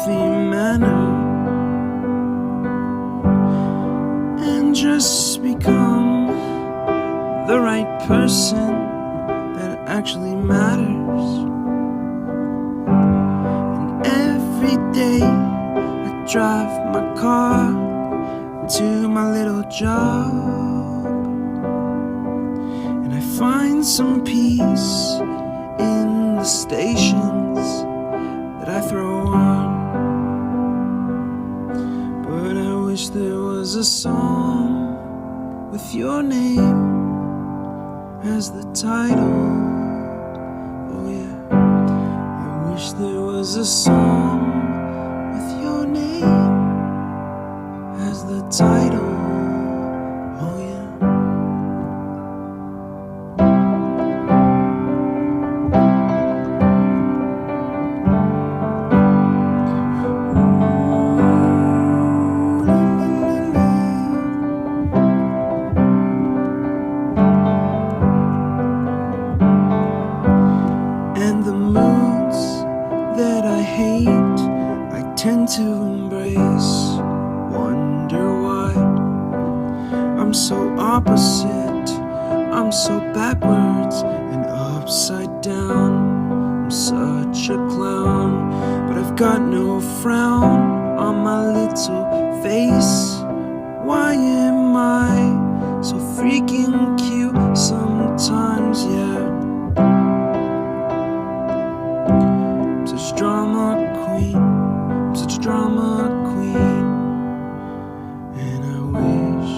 healthy manner and just become the right person that actually matters. And every day I drive my car to my little job, and I find some peace in the stations that I throw on. But I wish there was a song with your name as the title. Oh yeah, I wish there was a song with your name as the title. Oh yeah. And the moods that I hate, I tend to embrace. Wonder why I'm so opposite, I'm so backwards and upside down. I'm such a clown, but I've got no frown on my little face. Why am I so freaking cute sometimes, yeah? I'm such a drama queen, I'm such a drama queen. And I wish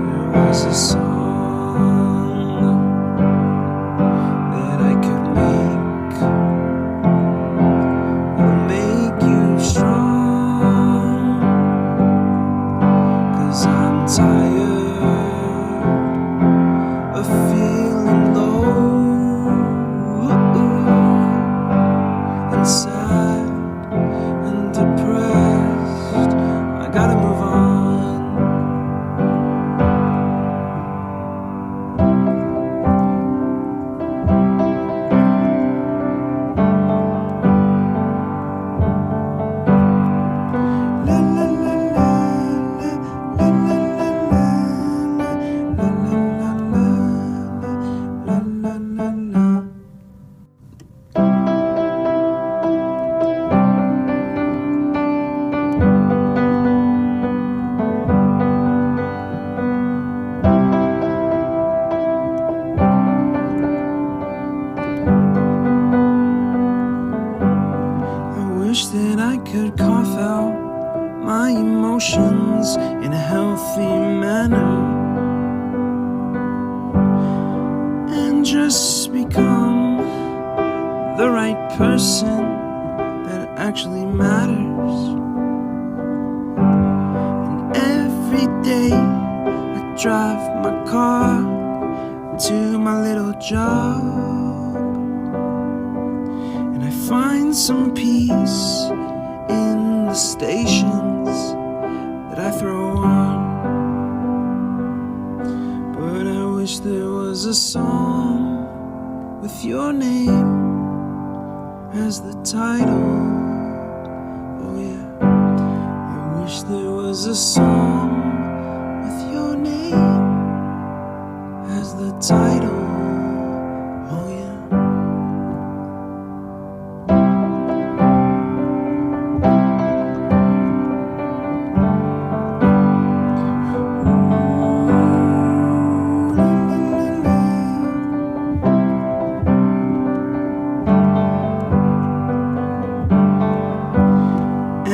there was a song that I could make that'll make you strong. 'Cause I'm tired of feeling low and sad and depressed. I gotta move on. La la la la la la la la la la la. I wish that I could cough out my emotions in a healthy manner and just become the right person that actually matters. And every day I drive my car to my little job, and I find some peace in the stations that I throw on. But I wish there was a song with your name as the title. Oh yeah, I wish there was a song with your name as the title. Oh yeah.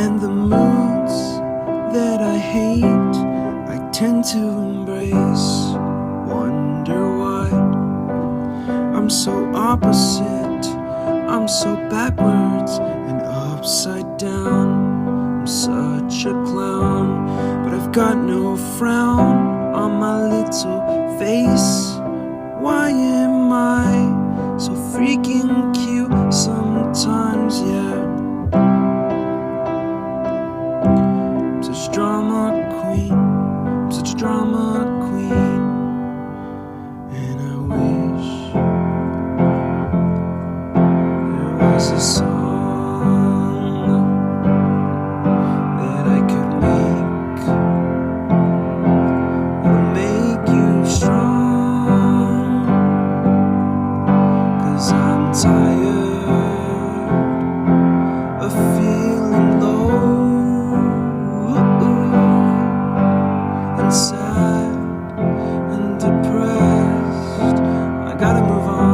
And the moods that I hate, I tend to embrace. Wonder why I'm so opposite, I'm so backwards and upside down. I'm such a clown, but I've got no frown on my little face. Why am I so freaking cute sometimes, yeah? I'm such a drama queen, I'm such a drama queen. And I wish there was a song sad and depressed. I gotta move on.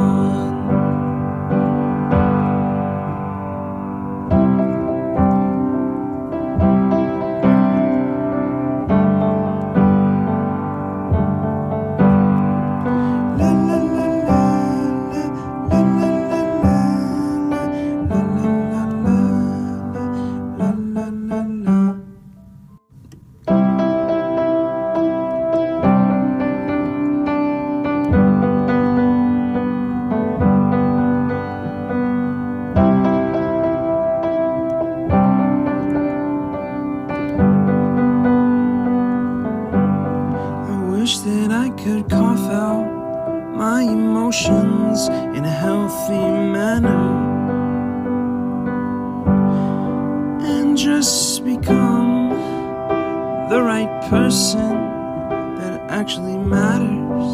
Wish that I could cough out my emotions in a healthy manner and just become the right person that actually matters.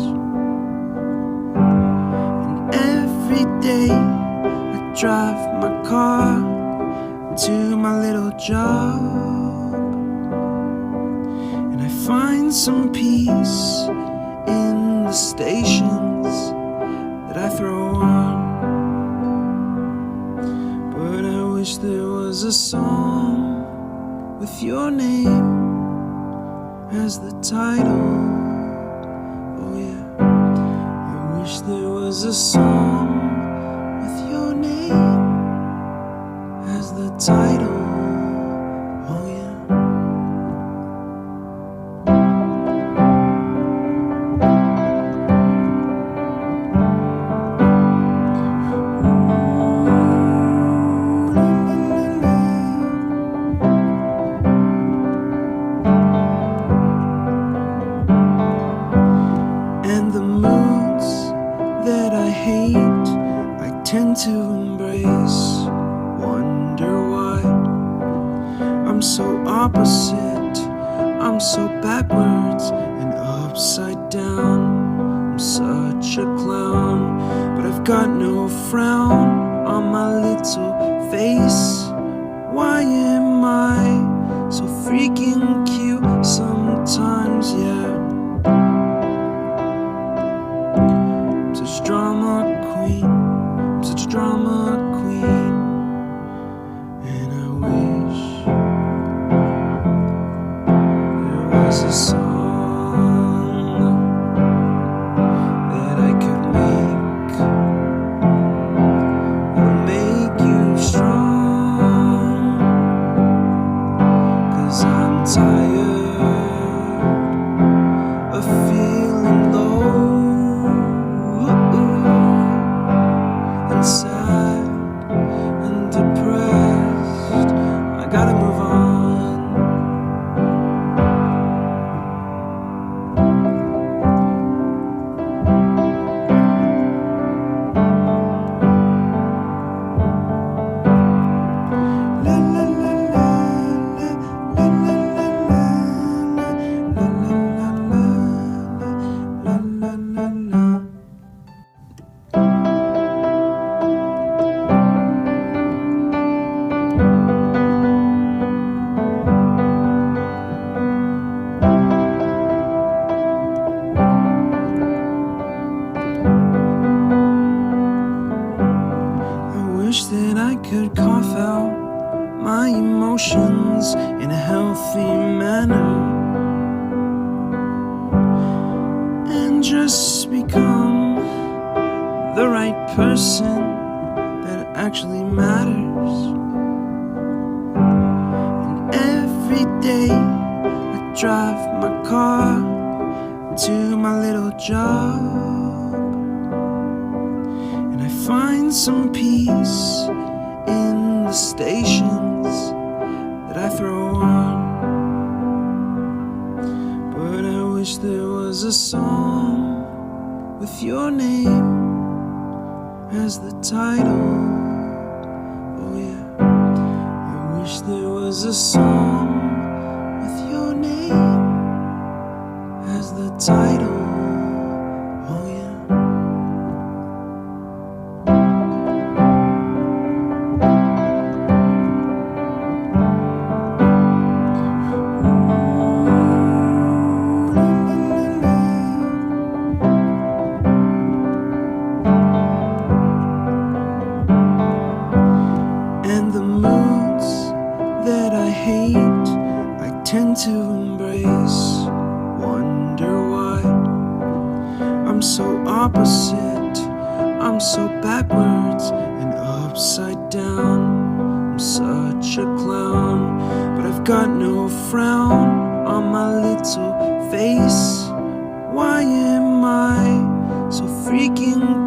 And every day I drive my car to my little job, find some peace in the stations that I throw on. But I wish there was a song with your name as the title. Oh yeah, I wish there was a song with your name as the title. Oh yeah. I tend to embrace, wonder why I'm so opposite, I'm so backwards and upside down. I'm such a clown, but I've got no frown on my little face. Why am I so freaking cute sometimes, yeah? I'm such a drama queen, I'm such a drama queen, and I wish there was a song that I could make that'll make you strong, 'cause I'm tired of feeling low and sad and depressed. I gotta move on. Wish that I could cough out my emotions in a healthy manner and just become the right person that actually matters. And every day I drive my car to my little job, find some peace in the stations that I throw on. But I wish there was a song with your name as the title. Oh yeah, I wish there was a song with your name as the title. Oh yeah. I'm so opposite, I'm so backwards and upside down. I'm such a clown, but I've got no frown on my little face. Why am I so freaking